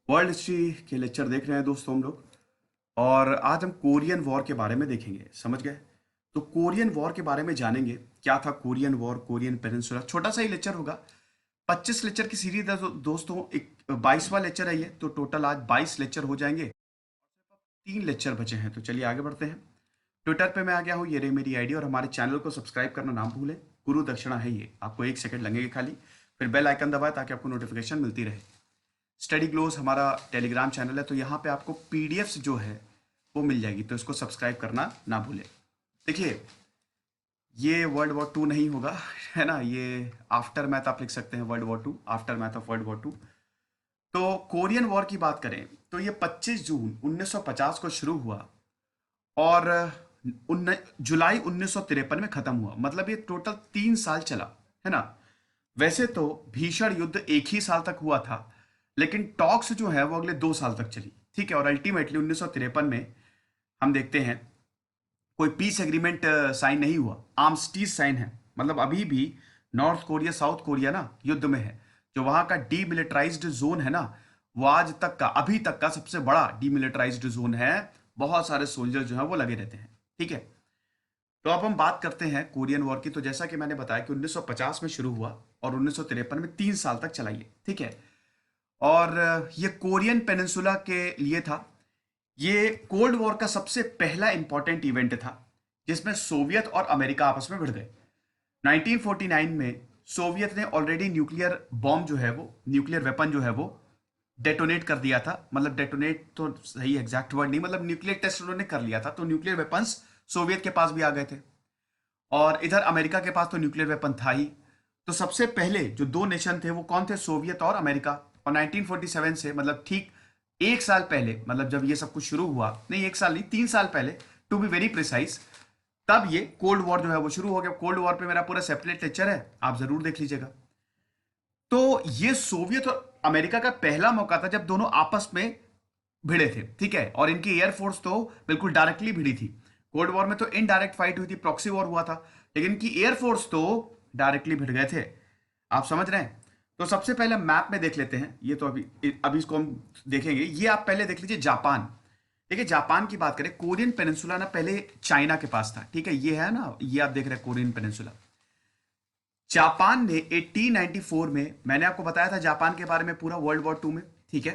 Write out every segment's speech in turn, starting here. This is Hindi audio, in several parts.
वर्ल्ड हिस्ट्री के लेक्चर देख रहे हैं दोस्तों हम लोग। और आज हम कोरियन वॉर के बारे में देखेंगे, समझ गए? तो कोरियन वॉर के बारे में जानेंगे, क्या था कोरियन वॉर, कोरियन पेनिनसुला। छोटा सा ही लेक्चर होगा, 25 लेक्चर की सीरीज है दोस्तों। एक 22वां लेक्चर है ये, तो टोटल आज 22 लेक्चर हो जाएंगे। 3 लेक्चर बचे हैं, तो चलिए आगे बढ़ते हैं। ट्विटर पे मैं आ गया हूँ, ये रही मेरी आईडी, और हमारे चैनल को सब्सक्राइब करना ना भूलें। गुरु दक्षिणा है ये, आपको 1 सेकंड लगेंगे खाली। फिर बेल आइकन दबाएं ताकि आपको नोटिफिकेशन मिलती रहे। स्टडी ग्लोस हमारा टेलीग्राम चैनल है, तो यहाँ पे आपको पीडीएफ्स जो है वो मिल जाएगी, तो इसको सब्सक्राइब करना ना भूलें। देखिए, ये वर्ल्ड वॉर टू नहीं होगा, है ना, ये आफ्टर मैथ आप लिख सकते हैं, world war two, aftermath of world war two. तो कोरियन वॉर की बात करें तो ये 25 जून 1950 को शुरू हुआ और जुलाई 1953 में खत्म हुआ। मतलब ये टोटल 3 साल चला, है ना। वैसे तो भीषण युद्ध एक ही साल तक हुआ था, लेकिन टॉक्स जो है वो अगले 2 साल तक चली, ठीक है। और अल्टीमेटली 1953 में हम देखते हैं कोई पीस एग्रीमेंट साइन नहीं हुआ, आर्मस्टीज साइन है। मतलब अभी भी नॉर्थ कोरिया साउथ कोरिया ना युद्ध में है। जो वहां का डीमिलिटराइज्ड जोन है ना, वो आज तक का, अभी तक का सबसे बड़ा डीमिलिटराइज्ड जोन है। बहुत सारे सोल्जर जो है वो लगे रहते हैं, ठीक है। तो अब हम बात करते हैं कोरियन वॉर की। तो जैसा कि मैंने बताया कि 1950 में शुरू हुआ और 1953 में 3 साल तक चला ये, ठीक है। और ये कोरियन पेनिनसुला के लिए था। ये कोल्ड वॉर का सबसे पहला इंपॉर्टेंट इवेंट था, जिसमें सोवियत और अमेरिका आपस में भिड़ गए। 1949 में सोवियत ने ऑलरेडी न्यूक्लियर बॉम्ब जो है वो, न्यूक्लियर वेपन जो है वो डेटोनेट कर दिया था। मतलब डेटोनेट तो सही एग्जैक्ट वर्ड नहीं, मतलब न्यूक्लियर टेस्ट उन्होंने कर लिया था। तो न्यूक्लियर वेपन्स सोवियत के पास भी आ गए थे, और इधर अमेरिका के पास तो न्यूक्लियर वेपन था ही। तो सबसे पहले जो दो नेशन थे वो कौन थे? सोवियत और अमेरिका। और 1947 से, मतलब ठीक 1 साल पहले, मतलब जब ये सब कुछ शुरू हुआ, नहीं 1 साल नहीं, 3 साल पहले टू बी वेरी प्रिसाइज, तब ये कोल्ड वॉर जो है वो शुरू हो गया। कोल्ड वॉर पे मेरा पूरा सेपरेट लेक्चर है, आप जरूर देख लीजिएगा। तो ये सोवियत और अमेरिका का पहला मौका था जब दोनों आपस में भिड़े थे, ठीक है। और इनकी एयरफोर्स तो बिल्कुल डायरेक्टली भिड़ी थी। कोल्ड वॉर में तो इनडायरेक्ट फाइट हुई थी, प्रॉक्सी वॉर हुआ था, लेकिन इनकी एयरफोर्स तो डायरेक्टली भिड़ गए थे। आप समझ रहे हैं? तो सबसे पहले मैप में देख लेते हैं। ये तो अभी अभी इसको हम देखेंगे। ये आप पहले देख लीजिए जापान। देखिए, जापान की बात करें, कोरियन पेनिनसुला ना पहले चाइना के पास था, ठीक है। ये है ना, ये आप देख रहे हैं कोरियन पेनिनसुला। जापान ने 1894 में, मैंने आपको बताया था जापान के बारे में पूरा वर्ल्ड वॉर टू में, ठीक है।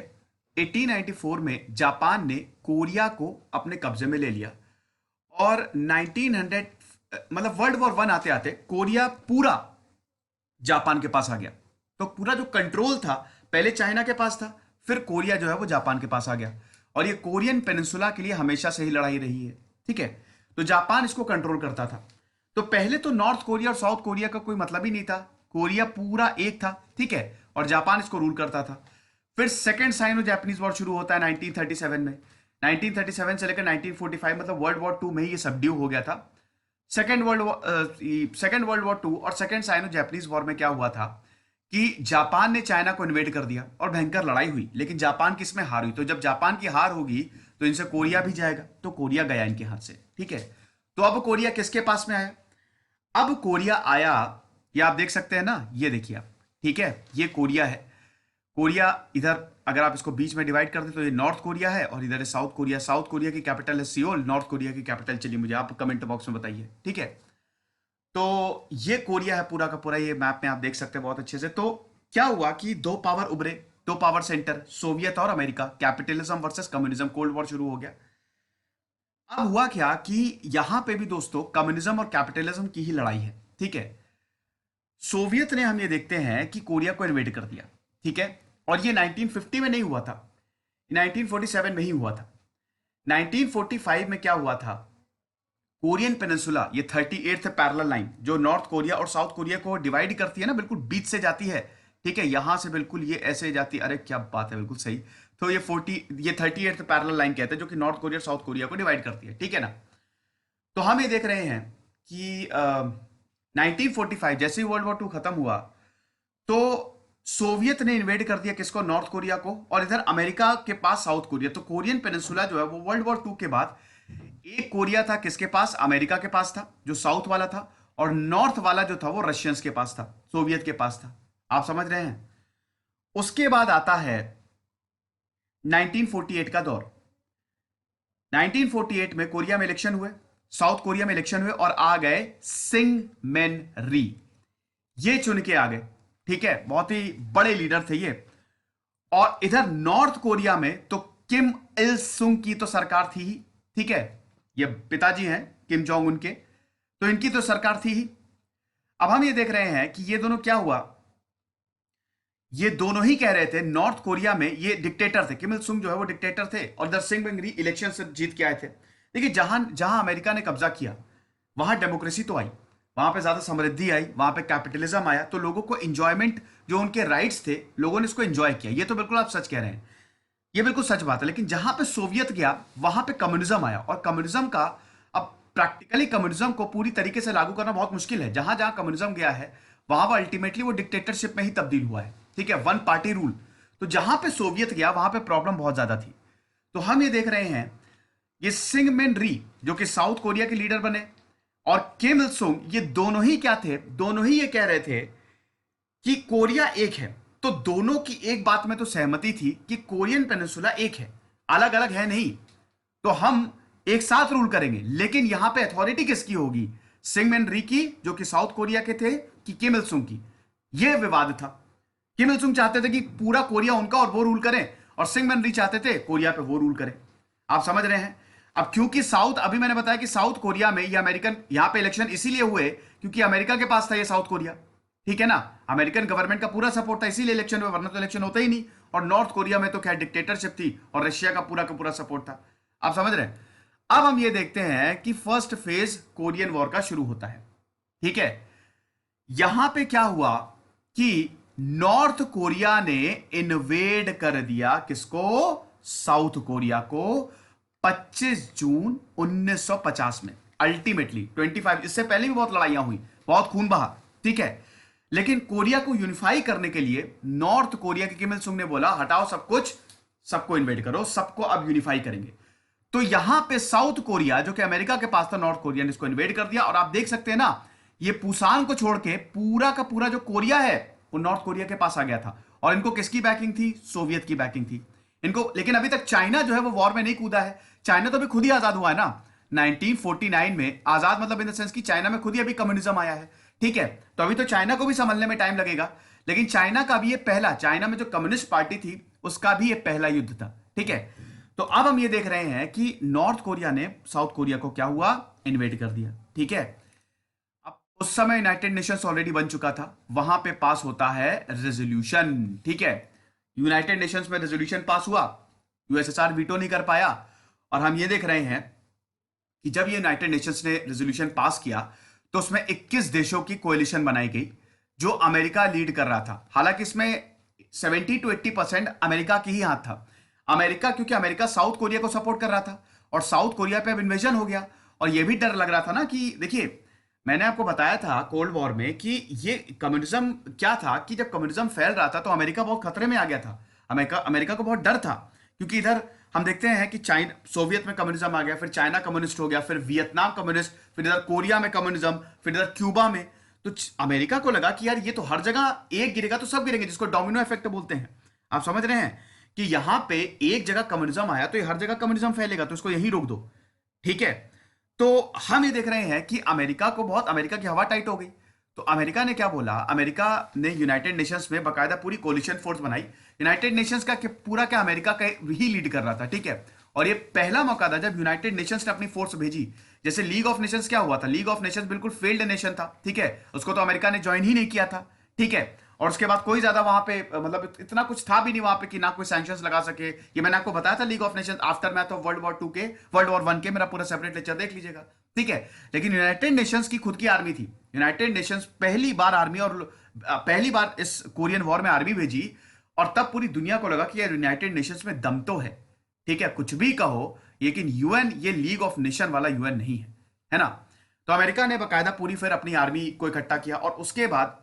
1894 में जापान ने कोरिया को अपने कब्जे में ले लिया, और 1900, मतलब वर्ल्ड वॉर वन आते आते कोरिया पूरा जापान के पास आ गया। तो पूरा जो कंट्रोल था पहले चाइना के पास था, फिर कोरिया जो है वो जापान के पास आ गया। और ये कोरियन पेनिनसुला के लिए हमेशा से ही लड़ाई रही है, ठीक है। तो जापान इसको कंट्रोल करता था। तो पहले तो नॉर्थ कोरिया और साउथ कोरिया का कोई मतलब ही नहीं था, कोरिया पूरा एक था, ठीक है। और जापान इसको रूल करता था। फिर सेकेंड साइनो जापानीज वॉर शुरू होता है 1937 में। 1937 से लेकर 1945, मतलब वर्ल्ड वॉर टू में ही ये सबड्यू हो गया था। सेकेंड वर्ल्ड वॉर टू और सेकेंड साइनो जापानीज वॉर में क्या हुआ था कि जापान ने चाइना को इन्वेड कर दिया और भयंकर लड़ाई हुई, लेकिन जापान किसमें हार हुई। तो जब जापान की हार होगी तो इनसे कोरिया भी जाएगा, तो कोरिया गया इनके हाथ से, ठीक है। तो अब कोरिया किसके पास में आया? अब कोरिया आया, ये आप देख सकते हैं ना, ये देखिए आप, ठीक है। ये कोरिया है। कोरिया इधर अगर आप इसको बीच में डिवाइड कर दें तो ये नॉर्थ कोरिया है, और इधर है साउथ कोरिया। साउथ कोरिया की कैपिटल है सियोल, नॉर्थ कोरिया की कैपिटल चलिए मुझे आप कमेंट बॉक्स में बताइए, ठीक है। तो ये कोरिया है पूरा का पूरा, ये मैप में आप देख सकते हैं बहुत अच्छे से। तो क्या हुआ कि दो पावर उभरे, दो पावर सेंटर, सोवियत और America, capitalism versus communism, cold war शुरू हो गया। अब हुआ क्या कि यहां पे भी दोस्तों कम्युनिज्म और कैपिटलिज्म की ही लड़ाई है, ठीक है। सोवियत ने, हम ये देखते हैं कि कोरिया को इन्वेड कर दिया, ठीक है। और ये 1950 में नहीं हुआ था, 1947 में ही हुआ था। 1945 में क्या हुआ था, कोरियन पेनिनसुला, ये 38th पैरेलल लाइन जो नॉर्थ कोरिया और साउथ कोरिया को डिवाइड करती है ना, बिल्कुल बीच से जाती है, ठीक है। यहां से बिल्कुल ये ऐसे जाती है, अरे क्या बात है, बिल्कुल सही। तो ये 38th पैरेलल लाइन कहते हैं, जो कि नॉर्थ कोरिया और साउथ कोरिया को डिवाइड करती है, ठीक है ना। तो हम ये देख रहे हैं कि 1945 जैसे ही वर्ल्ड वॉर टू खत्म हुआ, तो सोवियत ने इन्वेड कर दिया किसको? नॉर्थ कोरिया को, और इधर अमेरिका के पास साउथ कोरिया। तो कोरियन पेनिनसुला जो है वो वर्ल्ड वॉर टू के बाद, एक कोरिया था किसके पास? अमेरिका के पास था, जो साउथ वाला था, और नॉर्थ वाला जो था वो रशियंस के पास था, सोवियत के पास था। आप समझ रहे हैं? उसके बाद आता है 1948 का दौर। 1948 में कोरिया में इलेक्शन हुए, साउथ कोरिया में इलेक्शन हुए और आ गए सिंग मेन री, ये चुन के आ गए। ठीक है, बहुत ही बड़े लीडर थे ये। और इधर नॉर्थ कोरिया में तो किम इल सुंग की तो सरकार थी ही। ठीक है, ये पिताजी हैं किम जोंग उन के, तो इनकी तो सरकार थी ही। अब हम ये देख रहे हैं कि ये दोनों क्या हुआ, ये दोनों ही कह रहे थे नॉर्थ कोरिया में, ये डिक्टेटर थे, किम इल सुंग जो है वो डिक्टेटर थे और इधर सिंग बेंगरी इलेक्शन से जीत के आए थे। देखिए, जहां जहां अमेरिका ने कब्जा किया वहां डेमोक्रेसी तो आई, वहां पे ज्यादा समृद्धि आई, वहां पे कैपिटलिज्म आया, तो लोगों को इंजॉयमेंट, जो उनके राइट्स थे, लोगों ने इसको एंजॉय किया। ये तो बिल्कुल आप सच कह रहे हैं, ये बिल्कुल सच बात है। लेकिन जहां पे सोवियत गया वहां पे कम्युनिज्म आया, और कम्युनिज्म का अब प्रैक्टिकली कम्युनिज्म को पूरी तरीके से लागू करना बहुत मुश्किल है। जहां जहां कम्युनिज्म गया है वहां वो अल्टीमेटली वो डिक्टेटरशिप में ही तब्दील हुआ है। ठीक है, वन पार्टी रूल। तो जहां पे सोवियत गया वहां पे प्रॉब्लम बहुत ज्यादा थी। तो हम ये देख रहे हैं, ये सिंग मेन री जो कि साउथ कोरिया के लीडर बने, और किम इल सुंग, ये दोनों ही क्या थे, दोनों ही ये कह रहे थे कि कोरिया एक है। तो दोनों की एक बात में तो सहमति थी कि कोरियन पेनिनसुला एक है, अलग अलग है नहीं। तो हम एक साथ रूल करेंगे। लेकिन यहां पे अथॉरिटी किसकी होगी, सिंग मेन री की जो कि साउथ कोरिया के थे, कि किम इल सुंग की? यह विवाद था। किम इल सुंग चाहते थे कि पूरा कोरिया उनका और वो रूल करें, और सिंग मेन री चाहते थे कोरिया पे वो रूल करें। आप समझ रहे हैं? अब क्योंकि साउथ, अभी मैंने बताया कि साउथ कोरिया में ये अमेरिकन, यहां पे इलेक्शन इसीलिए हुए क्योंकि अमेरिका के पास था ये साउथ कोरिया। ठीक है ना, अमेरिकन गवर्नमेंट का पूरा सपोर्ट था, इसीलिए इलेक्शन हुआ, वरना तो इलेक्शन होता ही नहीं। और नॉर्थ कोरिया में तो खैर डिक्टेटरशिप थी और रशिया का पूरा सपोर्ट था। आप समझ रहे हैं? अब हम ये देखते हैं कि फर्स्ट फेज कोरियन वॉर का शुरू होता है। ठीक है, यहां पे क्या हुआ कि नॉर्थ कोरिया ने इन्वेड कर दिया किसको, साउथ कोरिया को, 25 जून 1950 में। अल्टीमेटली 25, इससे पहले भी बहुत लड़ाइयां हुई, बहुत खून बहा। ठीक है, लेकिन कोरिया को यूनिफाई करने के लिए नॉर्थ कोरिया के किम इल सुंग ने बोला हटाओ सब कुछ, सबको इन्वेड करो, सबको अब यूनिफाई करेंगे। तो यहां पे साउथ कोरिया जो कि अमेरिका के पास था, नॉर्थ कोरिया ने इसको इन्वेड कर दिया। और आप देख सकते हैं ना, ये पुसान को छोड़ के पूरा का पूरा जो कोरिया है वो नॉर्थ कोरिया के पास आ गया था। और इनको किसकी बैकिंग थी, सोवियत की बैकिंग थी इनको। लेकिन अभी तक चाइना जो है वो वॉर में नहीं कूदा है। चाइना तो अभी खुद ही आजाद हुआ है ना, 1949 में आजाद, मतलब इन द सेंस कि चाइना में खुद ही अभी कम्युनिज्म आया है। ठीक है, तो अभी तो चाइना को भी संभलने में टाइम लगेगा। लेकिन चाइना का भी ये पहला, चाइना में जो कम्युनिस्ट पार्टी थी उसका भी ये पहला युद्ध था। ठीक है, तो अब हम ये देख रहे हैं कि नॉर्थ कोरिया ने साउथ कोरिया को क्या हुआ, इन्वेड कर दिया। ठीक है, अब उस समय यूनाइटेड नेशंस ऑलरेडी बन चुका था, वहां पे पास होता है रेजोल्यूशन। ठीक है, यूनाइटेड नेशंस में रेजोल्यूशन पास हुआ, यूएसएसआर वीटो नहीं कर पाया। और हम ये देख रहे हैं कि जब ये यूनाइटेड नेशंस ने रेजोल्यूशन पास किया तो उसमें 21 देशों की कोएलिशन बनाई गई जो अमेरिका लीड कर रहा था। हालांकि इसमें 70 to 80% अमेरिका की ही हाथ था। अमेरिका, क्योंकि अमेरिका साउथ कोरिया को सपोर्ट कर रहा था और साउथ कोरिया पे अब इन्वेजन हो गया। और यह भी डर लग रहा था ना कि देखिए, मैंने आपको बताया था कोल्ड वॉर में कि ये कम्युनिज्म क्या था, कि जब कम्युनिज्म फैल रहा था तो अमेरिका बहुत खतरे में आ गया था। अमेरिका को बहुत डर था, क्योंकि इधर हम देखते हैं कि चाइना, सोवियत में कम्युनिज्म आ गया, फिर चाइना कम्युनिस्ट हो गया, फिर वियतनाम कम्युनिस्ट, फिर इधर कोरिया में कम्युनिज्म, फिर इधर क्यूबा में। तो अमेरिका को लगा कि यार ये तो हर जगह एक गिरेगा तो सब गिरेंगे, जिसको डोमिनो इफेक्ट बोलते हैं। आप समझ रहे हैं कि यहां पे एक जगह कम्युनिज्म आया तो ये हर जगह कम्युनिज्म फैलेगा, तो इसको यहीं रोक दो। ठीक है, तो हम ये देख रहे हैं कि अमेरिका की हवा टाइट हो गई। तो अमेरिका ने क्या बोला, अमेरिका ने यूनाइटेड नेशंस में बाकायदा पूरी कोलिशन फोर्स बनाई। यूनाइटेड नेशंस का पूरा क्या अमेरिका का ही लीड कर रहा था। ठीक है, और ये पहला मौका था जब यूनाइटेड नेशंस ने अपनी फोर्स भेजी। जैसे लीग ऑफ नेशंस क्या हुआ था, लीग ऑफ नेशंस बिल्कुल फेल्ड नेशन था। ठीक है, उसको तो अमेरिका ने ज्वाइन ही नहीं किया था। ठीक है, और उसके बाद कोई ज्यादा वहां पे मतलब इतना कुछ था भी नहीं वहां पे कि ना कोई सैंक्शंस लगा सके। ये मैंने आपको बताया था, league of Nations after math of world war one के मेरा पूरा सेपरेट लेक्चर देख लीजिएगा। ठीक है, लेकिन यूनाइटेड नेशंस की खुद की आर्मी थी। यूनाइटेड नेशंस पहली बार आर्मी, और पहली बार इस कोरियन वॉर में आर्मी भेजी, और तब पूरी दुनिया को लगा कि यार यूनाइटेड नेशंस में दम तो है। ठीक है, कुछ भी कहो, लेकिन यूएन ये लीग ऑफ नेशन वाला यूएन नहीं है ना। तो अमेरिका ने बाकायदा पूरी फिर अपनी आर्मी को इकट्ठा किया, और उसके बाद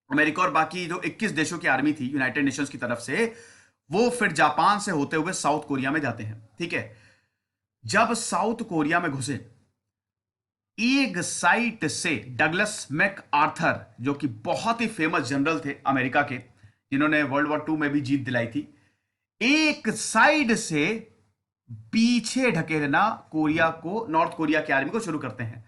अमेरिका और बाकी जो 21 देशों की आर्मी थी यूनाइटेड नेशंस की तरफ से, वो फिर जापान से होते हुए साउथ कोरिया में जाते हैं। ठीक है, जब साउथ कोरिया में घुसे, एक साइट से डगलस मैक आर्थर, जो कि बहुत ही फेमस जनरल थे अमेरिका के, जिन्होंने वर्ल्ड वॉर 2 में भी जीत दिलाई थी, एक साइड से पीछे ढकेलना कोरिया को, नॉर्थ कोरिया की आर्मी को शुरू करते हैं।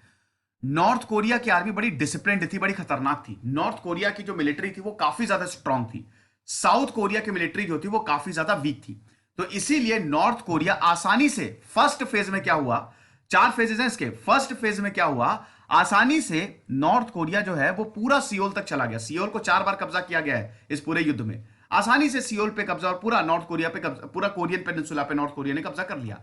नॉर्थ कोरिया की आर्मी बड़ी डिसिप्लिन्ड थी, बड़ी खतरनाक थी। नॉर्थ कोरिया की जो मिलिट्री थी वो काफी ज्यादा स्ट्रांग थी। साउथ कोरिया की मिलिट्री जो थी वो काफी ज्यादा वीक थी। तो इसीलिए नॉर्थ कोरिया आसानी से, फर्स्ट फेज में क्या हुआ, 4 फेजेस हैं इसके, फर्स्ट फेज में क्या हुआ, आसानी से नॉर्थ कोरिया जो है वो पूरा सियोल तक चला गया। सियोल को 4 बार कब्जा किया गया है इस पूरे युद्ध में। आसानी से सियोल पे कब्जा और पूरा नॉर्थ कोरिया पे कब्जा, पूरा कोरियन पेनिनसुला पे नॉर्थ कोरिया ने कब्जा कर लिया।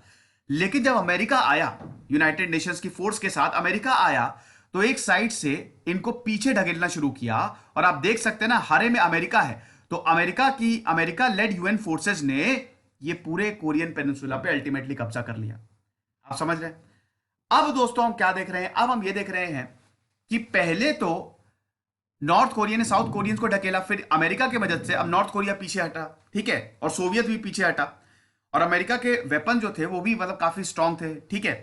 लेकिन जब अमेरिका आया, यूनाइटेड नेशंस की फोर्स के साथ अमेरिका आया, तो एक साइड से इनको पीछे ढकेलना शुरू किया। और आप देख सकते हैं ना, हरे में अमेरिका है, तो अमेरिका लेड यूएन फोर्सेस ने ये पूरे कोरियन पेनिनसुला पे अल्टीमेटली कब्जा कर लिया। आप समझ रहे हैं? अब दोस्तों हम क्या देख रहे हैं, अब हम ये देख रहे हैं कि पहले तो नॉर्थ कोरिया ने साउथ कोरियंस को ढकेला, फिर अमेरिका की मदद से अब नॉर्थ कोरिया पीछे हटा, ठीक है, और सोवियत भी पीछे हटा, और अमेरिका के वेपन जो थे वो भी मतलब काफी स्ट्रांग थे, ठीक है।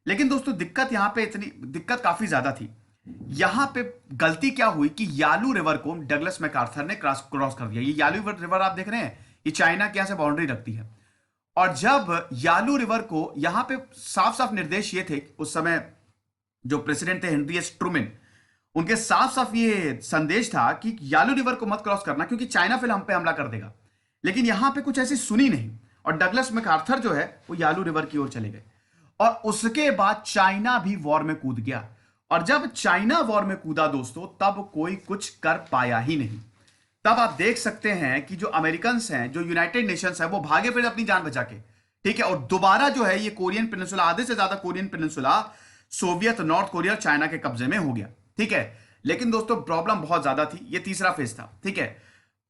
लेकिन दोस्तों दिक्कत यहां पे, इतनी दिक्कत काफी ज्यादा थी। यहां पे गलती क्या हुई कि यालू रिवर को डगलस मैकार्थर ने क्रॉस कर दिया। ये यालू रिवर आप देख रहे हैं, ये चाइना के यहां से बाउंड्री रखती है। और जब यालू रिवर को, यहां पे साफ साफ निर्देश ये थे, उस समय जो प्रेसिडेंट थे हेनरी एस ट्रूमैन, उनके साफ साफ ये संदेश था कि यालू रिवर को मत क्रॉस करना क्योंकि चाइना फिर हम पे हमला कर देगा। लेकिन यहां पे कुछ ऐसी सुनी नहीं, और डगलस मैकार्थर जो है वो यालू रिवर की ओर चले गए। और उसके बाद चाइना भी वॉर में कूद गया। और जब चाइना वॉर में कूदा दोस्तों, तब कोई कुछ कर पाया ही नहीं। तब आप देख सकते हैं कि जो अमेरिकन हैं, जो यूनाइटेड नेशंस है, वो भागे फिर अपनी जान बचा के, ठीक है। और दोबारा जो है ये कोरियन पेनिनसुला, आधे से ज्यादा Korean peninsula Soviet, north Korea और चाइना के कब्जे में हो गया, ठीक है। लेकिन दोस्तों प्रॉब्लम बहुत ज्यादा थी, ये तीसरा फेज था, ठीक है।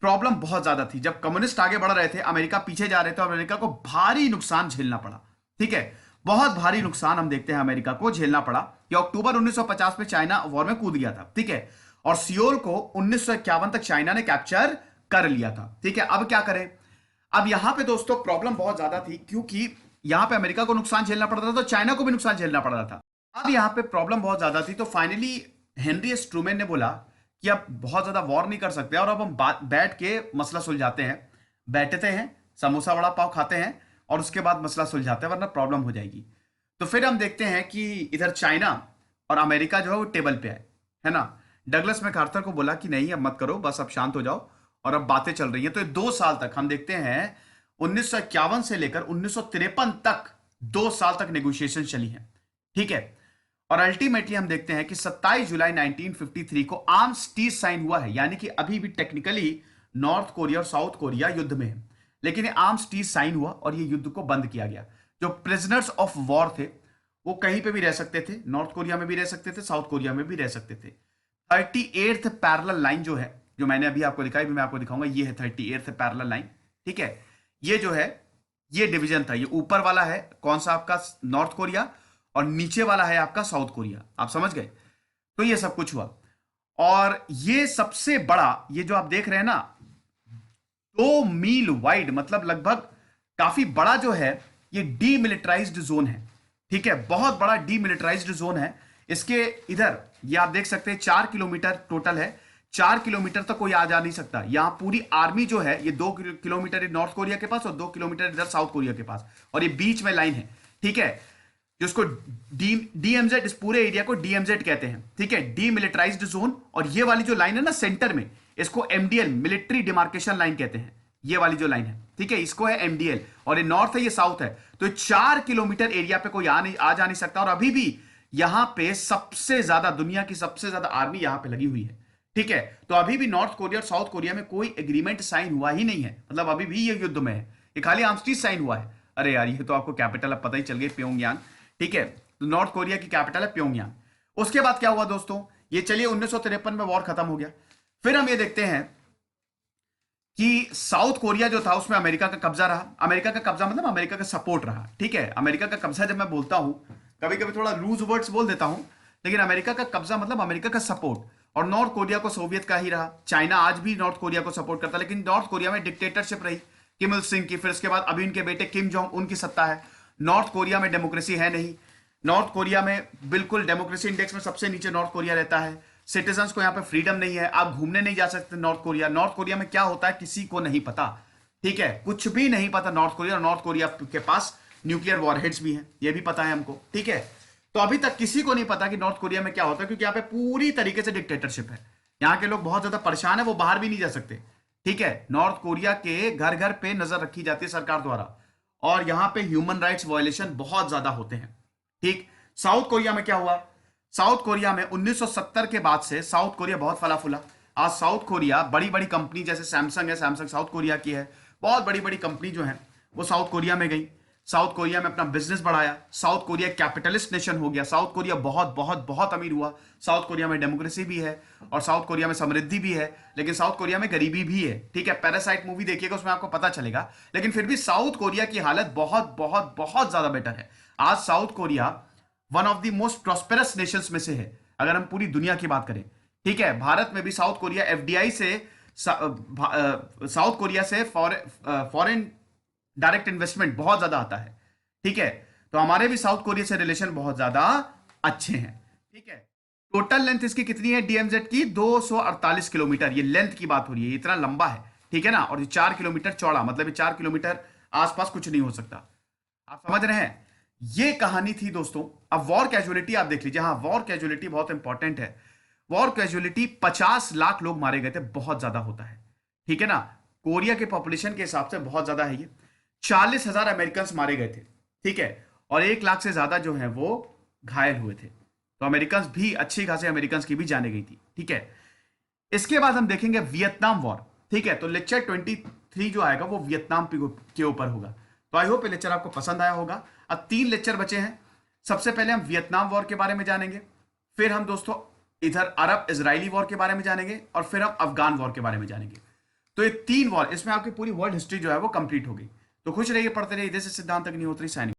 प्रॉब्लम बहुत ज्यादा थी, जब कम्युनिस्ट आगे बढ़ रहे थे, अमेरिका पीछे जा रहे थे, और अमेरिका को भारी नुकसान झेलना पड़ा, ठीक है। बहुत भारी नुकसान हम देखते हैं अमेरिका को झेलना पड़ा। कि अक्टूबर 1950 में चाइना वॉर में कूद गया था, ठीक है। और सियोल को 1951 तक चाइना ने कैप्चर कर लिया था, ठीक है। अब क्या करें? अब यहां पे दोस्तों प्रॉब्लम बहुत ज्यादा थी, क्योंकि यहां पे अमेरिका को नुकसान झेलना पड़ रहा था, तो चाइना को भी नुकसान झेलना पड़ रहा था। अब यहां पे प्रॉब्लम बहुत ज्यादा थी, तो फाइनली हेनरी एस ट्रूमैन ने बोला कि अब बहुत ज्यादा वॉर नहीं कर सकते, और अब हम बैठ के मसला सुलझाते हैं। बैठते हैं, समोसा वड़ा पाव खाते हैं, और उसके बाद मसला सुलझाते हैं, वरना प्रॉब्लम हो जाएगी। तो फिर हम देखते हैं कि इधर चाइना और अमेरिका जो है वो टेबल पे है ना। डगलस मैकार्थर को बोला कि नहीं अब मत करो, बस अब शांत हो जाओ, और अब बातें चल रही हैं। तो ये 2 साल तक हम देखते हैं, 1951 से लेकर 1953 तक 2 साल तक नेगोशिएशन चली है, ठीक है। और अल्टीमेटली हम देखते हैं कि 27 जुलाई 1953 को आर्म्स ट्रीज साइन हुआ है, यानी कि अभी भी टेक्निकली नॉर्थ कोरिया और साउथ कोरिया युद्ध में है, लेकिन ये आर्म्स ट्रीज साइन हुआ और ये युद्ध को बंद किया गया। जो प्रिजनर्स ऑफ वॉर थे वो कहीं पे भी रह सकते थे, नॉर्थ कोरिया में भी रह सकते थे, साउथ कोरिया में भी रह सकते थे। 38th पैरेलल लाइन जो है, जो मैंने अभी आपको दिखाई, भी मैं आपको दिखाऊंगा, ये है 38th पैरेलल लाइन, ठीक है। ये जो है ये डिवीजन था, ये ऊपर वाला है कौन सा आपका नॉर्थ कोरिया, और नीचे वाला है आपका साउथ कोरिया। आप समझ गए? तो ये सब कुछ हुआ। और ये सबसे बड़ा, ये जो आप देख रहे हैं ना, 2 मील वाइड, मतलब लगभग काफी बड़ा जो है, ये डीमिलिटराइज्ड जोन है, ठीक है। बहुत बड़ा डीमिलिटराइज्ड जोन है। इसके इधर ये आप देख सकते हैं 4 किलोमीटर टोटल है, 4 किलोमीटर तक कोई आ जा नहीं सकता। यहां पूरी आर्मी जो है, ये 2 किलोमीटर नॉर्थ कोरिया के पास और 2 किलोमीटर इधर साउथ कोरिया के पास, और ये बीच में लाइन है, ठीक है, जिसको डीएमजेड, इस पूरे एरिया को डीएमजेड कहते हैं, ठीक है, डीमिलिटराइज्ड जोन। और ये वाली जो लाइन है ना सेंटर में, इसको एमडीएल, मिलिट्री डिमार्केशन लाइन कहते हैं। ये वाली जो लाइन है, ठीक है, इसको है एमडीएल। और ये नॉर्थ है, ये साउथ है। तो 4 किलोमीटर एरिया पे कोई आ जा नहीं सकता। और अभी भी यहां पे सबसे ज्यादा, दुनिया की सबसे ज्यादा आर्मी यहां पे लगी हुई है, ठीक है। तो अभी भी नॉर्थ कोरिया और साउथ कोरिया में कोई एग्रीमेंट साइन हुआ ही नहीं है, मतलब अभी भी ये युद्ध में है, ये खाली आर्मस्ट्रीज साइन हुआ है। अरे यार, ये तो आपको कैपिटल अब पता ही चल गई, प्योंगयांग, ठीक है। तो नॉर्थ कोरिया की कैपिटल है प्योंगयांग। उसके बाद क्या हुआ दोस्तों, ये चलिए 1953 में वॉर खत्म हो गया। फिर हम ये देखते हैं कि साउथ कोरिया जो था उसमें अमेरिका का कब्जा रहा। अमेरिका का कब्जा मतलब अमेरिका का सपोर्ट रहा, ठीक है। अमेरिका का कब्जा जब मैं बोलता हूं, कभी कभी थोड़ा लूज वर्ड्स बोल देता हूं, लेकिन अमेरिका का कब्जा मतलब अमेरिका का सपोर्ट। और नॉर्थ कोरिया को सोवियत का ही रहा। चाइना आज भी नॉर्थ कोरिया को सपोर्ट करता है, लेकिन नॉर्थ कोरिया में डिक्टेटरशिप रही किम इल सिंह की। फिर उसके बाद अभी उनके बेटे किम जोंग उनकी सत्ता है। नॉर्थ कोरिया में डेमोक्रेसी है नहीं। नॉर्थ कोरिया में बिल्कुल डेमोक्रेसी इंडेक्स में सबसे नीचे नॉर्थ कोरिया रहता है। सिटीजन्स को यहाँ पे फ्रीडम नहीं है, आप घूमने नहीं जा सकते नॉर्थ कोरिया। नॉर्थ कोरिया में क्या होता है किसी को नहीं पता, ठीक है, कुछ भी नहीं पता नॉर्थ कोरिया, और नॉर्थ कोरिया के पास न्यूक्लियर वॉरहेड्स भी हैं, ये भी पता है हमको। ठीक है, तो अभी तक किसी को नहीं पता कि नॉर्थ कोरिया में क्या होता है, क्योंकि यहाँ पे पूरी तरीके से डिक्टेटरशिप है। यहाँ के लोग बहुत ज्यादा परेशान है, वो बाहर भी नहीं जा सकते। ठीक है, नॉर्थ कोरिया के घर घर पे नजर रखी जाती है सरकार द्वारा, और यहाँ पे ह्यूमन राइट्स वायलेशन बहुत ज्यादा होते हैं। ठीक, साउथ कोरिया में क्या हुआ? साउथ कोरिया में 1970 के बाद से साउथ कोरिया बहुत फला फूला। आज साउथ कोरिया बड़ी बड़ी कंपनी जैसे सैमसंग है, सैमसंग साउथ कोरिया की है, बहुत बड़ी बड़ी कंपनी जो है वो साउथ कोरिया में गई, साउथ कोरिया में अपना बिजनेस बढ़ाया। साउथ कोरिया कैपिटलिस्ट नेशन हो गया, साउथ कोरिया बहुत बहुत बहुत अमीर हुआ। साउथ कोरिया में डेमोक्रेसी भी है, और साउथ कोरिया में समृद्धि भी है, लेकिन साउथ कोरिया में गरीबी भी है। ठीक है, पैरासाइट मूवी देखिएगा, उसमें आपको पता चलेगा। लेकिन फिर भी साउथ कोरिया की हालत बहुत बहुत बहुत ज्यादा बेटर है। आज south Korea one of the most prosperous Nations में से है, अगर हम पूरी दुनिया की बात करें। ठीक है, भारत में भी साउथ कोरिया एफडीआई से, साउथ कोरिया से फॉरेन डायरेक्ट इन्वेस्टमेंट बहुत ज्यादा आता है। ठीक है, तो हमारे भी साउथ कोरिया से रिलेशन बहुत ज्यादा अच्छे हैं। ठीक है, टोटल लेंथ इसकी कितनी है डीएमजेड की? 248 किलोमीटर, ये लेंथ की बात हो रही है, इतना लंबा है। ठीक है ना, और ये 4 किलोमीटर चौड़ा, मतलब ये 4 किलोमीटर आसपास कुछ नहीं हो सकता। आप समझ रहे हैं? ये कहानी थी दोस्तों। अब वॉर कैजुअलिटी आप देख लीजिए। हाँ, वॉर कैजुअलिटी बहुत इंपॉर्टेंट है। वॉर कैजुअलिटी 50 लाख लोग मारे गए थे, बहुत ज्यादा होता है। ठीक है ना, कोरिया के पॉपुलेशन के हिसाब से बहुत ज्यादा है ये। 40,000 अमेरिकन मारे गए थे। ठीक है, और 1 लाख से ज्यादा जो है वो घायल हुए थे। तो अमेरिकन भी, अच्छी खासी अमेरिकन की भी जाने गई थी। ठीक है, इसके बाद हम देखेंगे वियतनाम वॉर। ठीक है, तो लेक्चर 23 जो आएगा वो वियतनाम के ऊपर होगा। तो आई होप ये लेक्चर आपको पसंद आया होगा। अब 3 लेक्चर बचे हैं। सबसे पहले हम वियतनाम वॉर के बारे में जानेंगे, फिर हम दोस्तों इधर अरब इजरायली वॉर के बारे में जानेंगे, और फिर हम अफगान वॉर के बारे में जानेंगे। तो ये 3 वॉर, इसमें आपकी पूरी वर्ल्ड हिस्ट्री जो है वो कंप्लीट होगी। तो खुश रहिए, पढ़ते रहिए। इधर से सिद्धांत अग्निहोत्री साइनिंग।